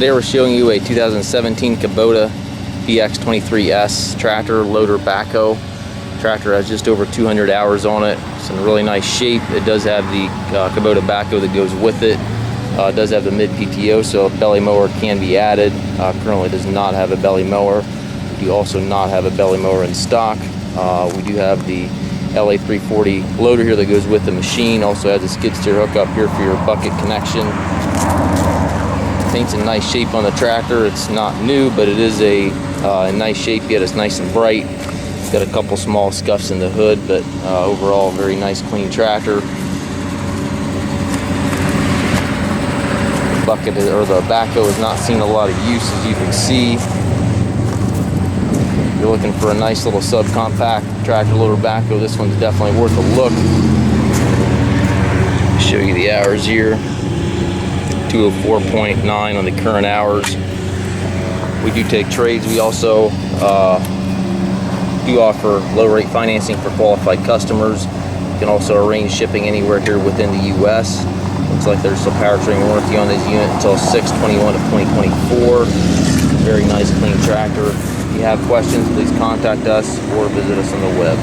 Today we're showing you a 2017 Kubota BX23S tractor, loader, backhoe. Tractor has just over 200 hours on it. It's in really nice shape. It does have the Kubota backhoe that goes with it. It does have the mid PTO, so a belly mower can be added. Currently does not have a belly mower. We do also not have a belly mower in stock. We do have the LA340 loader here that goes with the machine. Also has a skid steer hookup here for your bucket connection. Paint's in nice shape on the tractor. It's not new, but it is a nice shape yet. It's nice and bright. It's got a couple small scuffs in the hood, but overall very nice, clean tractor. The bucket or the backhoe has not seen a lot of use, as you can see. If you're looking for a nice little subcompact tractor loader backhoe, this one's definitely worth a look. Show you the hours here. 204.9 on the current hours. We do take trades. We also do offer low rate financing for qualified customers. You can also arrange shipping anywhere here within the US. Looks like there's some powertrain warranty on this unit until 6/21 of 2024. Very nice, clean tractor. If you have questions, please contact us or visit us on the web.